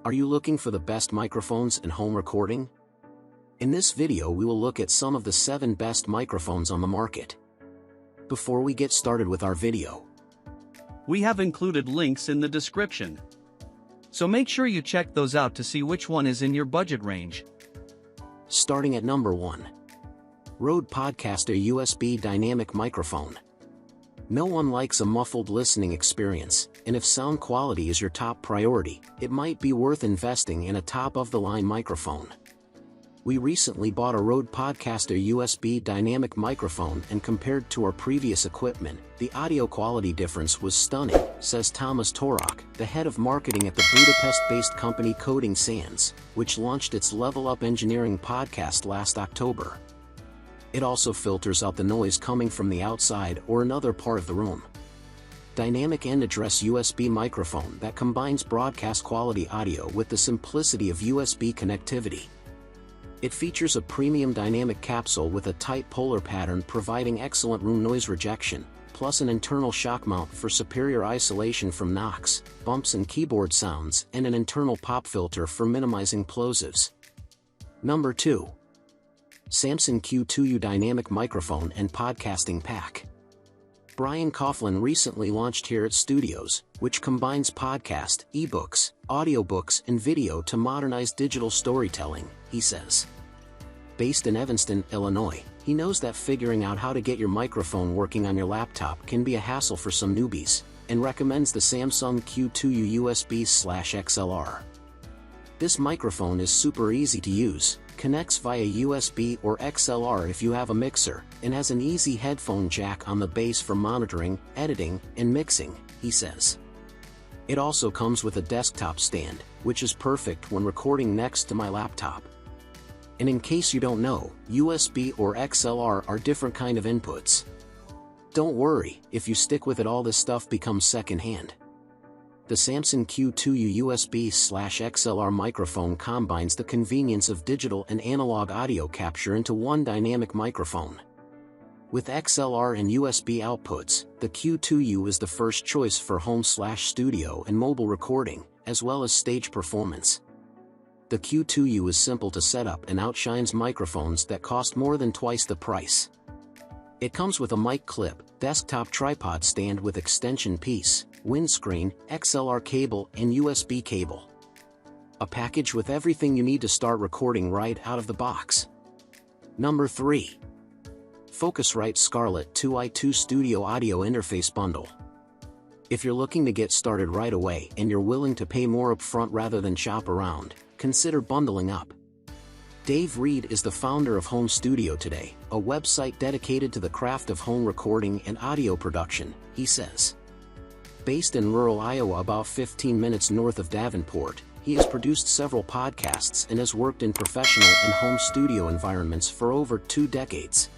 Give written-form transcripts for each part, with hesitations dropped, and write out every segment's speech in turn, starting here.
Are you looking for the best microphones in home recording? In this video we will look at some of the 7 best microphones on the market. Before we get started with our video, we have included links in the description, so make sure you check those out to see which one is in your budget range. Starting at number 1. Rode Podcaster USB Dynamic Microphone. No one likes a muffled listening experience, and if sound quality is your top priority, it might be worth investing in a top-of-the-line microphone. We recently bought a Rode Podcaster USB dynamic microphone and compared to our previous equipment, the audio quality difference was stunning, says Thomas Torok, the head of marketing at the Budapest-based company Coding Sans, which launched its Level Up Engineering podcast last October. It also filters out the noise coming from the outside or another part of the room. Dynamic end address USB microphone that combines broadcast quality audio with the simplicity of USB connectivity. It features a premium dynamic capsule with a tight polar pattern providing excellent room noise rejection, plus an internal shock mount for superior isolation from knocks, bumps and keyboard sounds, and an internal pop filter for minimizing plosives. Number 2. Samson Q2U Dynamic Microphone and Podcasting Pack. Brian Coughlin recently launched here at Studios, which combines podcast, ebooks, audiobooks and video to modernize digital storytelling, he says. Based in Evanston, Illinois, he knows that figuring out how to get your microphone working on your laptop can be a hassle for some newbies, and recommends the Samsung Q2U USB/XLR. This microphone is super easy to use, connects via USB or XLR if you have a mixer, and has an easy headphone jack on the base for monitoring, editing, and mixing, he says. It also comes with a desktop stand, which is perfect when recording next to my laptop. And in case you don't know, USB or XLR are different kind of inputs. Don't worry, if you stick with it all this stuff becomes secondhand. The Samson Q2U USB/XLR microphone combines the convenience of digital and analog audio capture into one dynamic microphone. With XLR and USB outputs, the Q2U is the first choice for home/studio and mobile recording, as well as stage performance. The Q2U is simple to set up and outshines microphones that cost more than twice the price. It comes with a mic clip, desktop tripod stand with extension piece, windscreen, XLR cable and USB cable. A package with everything you need to start recording right out of the box. Number 3. Focusrite Scarlet 2i2 Studio Audio Interface Bundle. If you're looking to get started right away and you're willing to pay more upfront rather than shop around, consider bundling up. Dave Reed is the founder of Home Studio Today, a website dedicated to the craft of home recording and audio production, he says. Based in rural Iowa about 15 minutes north of Davenport, he has produced several podcasts and has worked in professional and home studio environments for over 2 decades.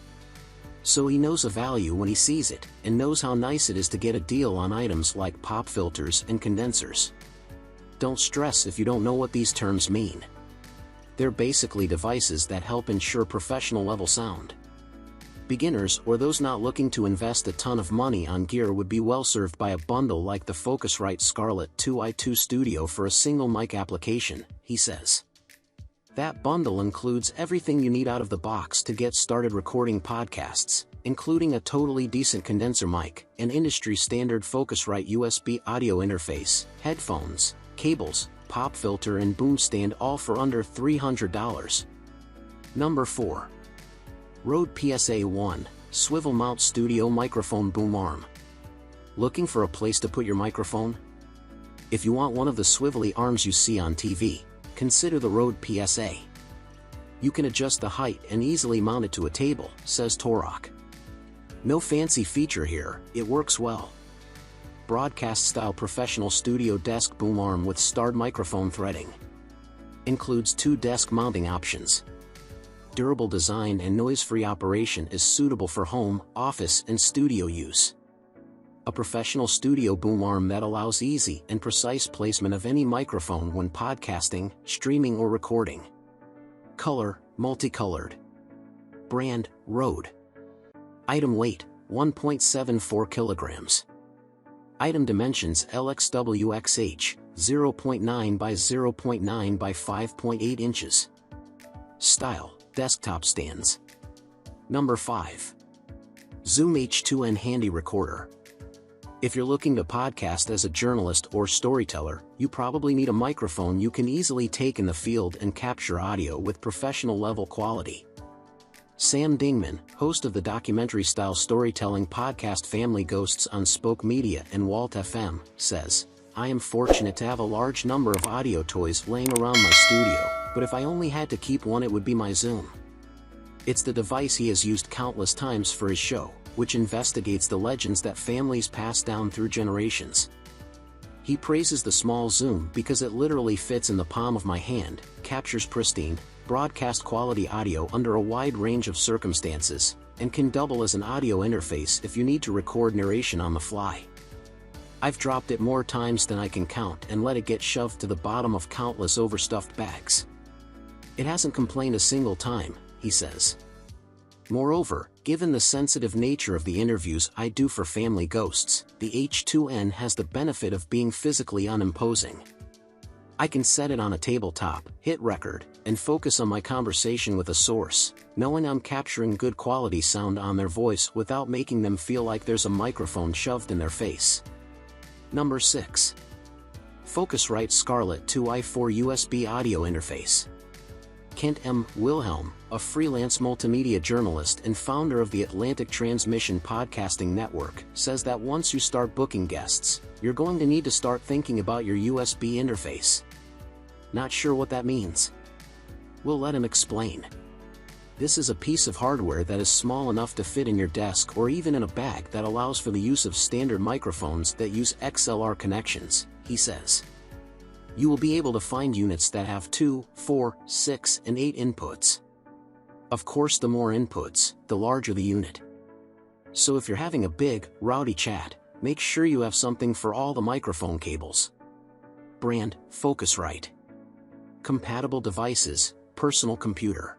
So he knows a value when he sees it, and knows how nice it is to get a deal on items like pop filters and condensers. Don't stress if you don't know what these terms mean. They're basically devices that help ensure professional-level sound. Beginners or those not looking to invest a ton of money on gear would be well served by a bundle like the Focusrite Scarlet 2i2 Studio for a single mic application, he says. That bundle includes everything you need out of the box to get started recording podcasts, including a totally decent condenser mic, an industry-standard Focusrite USB audio interface, headphones, cables, pop filter and boom stand, all for under $300. Number 4. Rode PSA-1 Swivel Mount Studio Microphone Boom Arm. Looking for a place to put your microphone? If you want one of the swivelly arms you see on TV, consider the Rode PSA. You can adjust the height and easily mount it to a table, says Torok. No fancy feature here, it works well. Broadcast-style professional studio desk boom arm with starred microphone threading. Includes 2 desk mounting options. Durable design and noise-free operation is suitable for home, office and studio use. A professional studio boom arm that allows easy and precise placement of any microphone when podcasting, streaming or recording. Color, multicolored. Brand, Rode. Item weight, 1.74 kilograms. Item dimensions LXWXH, 0.9 by 0.9 by 5.8 inches. Style, desktop stands. Number 5. Zoom H2n Handy Recorder. If you're looking to podcast as a journalist or storyteller, you probably need a microphone you can easily take in the field and capture audio with professional level quality. Sam Dingman, host of the documentary-style storytelling podcast Family Ghosts on Spoke Media and Walt FM, says, "I am fortunate to have a large number of audio toys laying around my studio, but if I only had to keep one it would be my Zoom." It's the device he has used countless times for his show, which investigates the legends that families pass down through generations. He praises the small Zoom because it literally fits in the palm of my hand, captures pristine, broadcast-quality audio under a wide range of circumstances, and can double as an audio interface if you need to record narration on the fly. "I've dropped it more times than I can count and let it get shoved to the bottom of countless overstuffed bags. It hasn't complained a single time," he says. Moreover, given the sensitive nature of the interviews I do for Family Ghosts, the H2n has the benefit of being physically unimposing. I can set it on a tabletop, hit record, and focus on my conversation with a source, knowing I'm capturing good quality sound on their voice without making them feel like there's a microphone shoved in their face. Number 6. Focusrite Scarlet 2i4 USB Audio Interface. Kent M. Wilhelm, a freelance multimedia journalist and founder of the Atlantic Transmission Podcasting Network, says that once you start booking guests, you're going to need to start thinking about your USB interface. Not sure what that means? We'll let him explain. This is a piece of hardware that is small enough to fit in your desk or even in a bag that allows for the use of standard microphones that use XLR connections, he says. You will be able to find units that have 2, 4, 6, and 8 inputs. Of course, the more inputs, the larger the unit. So if you're having a big, rowdy chat, make sure you have something for all the microphone cables. Brand, Focusrite. Compatible devices, personal computer.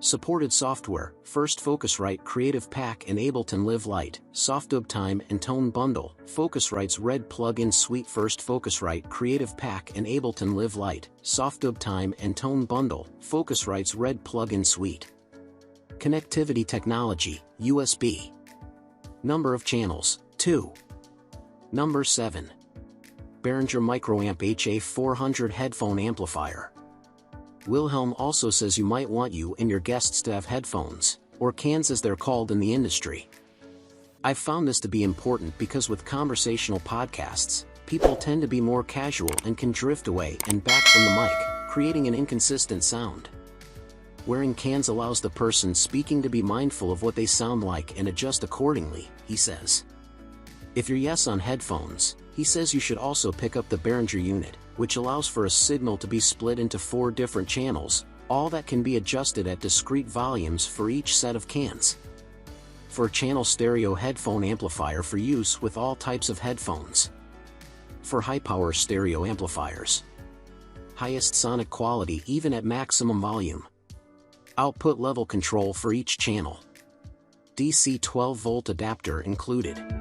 Supported software, first Focusrite Creative Pack and Ableton Live Lite, Softdub Time and Tone Bundle, Focusrite's Red Plug-in Suite first Focusrite Creative Pack and Ableton Live Lite, Softdub Time and Tone Bundle, Focusrite's Red Plug-in Suite. Connectivity technology, USB. Number of channels, 2. Number 7. Behringer Microamp HA400 Headphone Amplifier. Wilhelm also says you might want you and your guests to have headphones, or cans as they're called in the industry. I've found this to be important because with conversational podcasts, people tend to be more casual and can drift away and back from the mic, creating an inconsistent sound. Wearing cans allows the person speaking to be mindful of what they sound like and adjust accordingly, he says. If you're yes on headphones, he says you should also pick up the Behringer unit, which allows for a signal to be split into 4 different channels, all that can be adjusted at discrete volumes for each set of cans. For a channel stereo headphone amplifier for use with all types of headphones. For high-power stereo amplifiers. Highest sonic quality even at maximum volume. Output level control for each channel. DC 12-volt adapter included.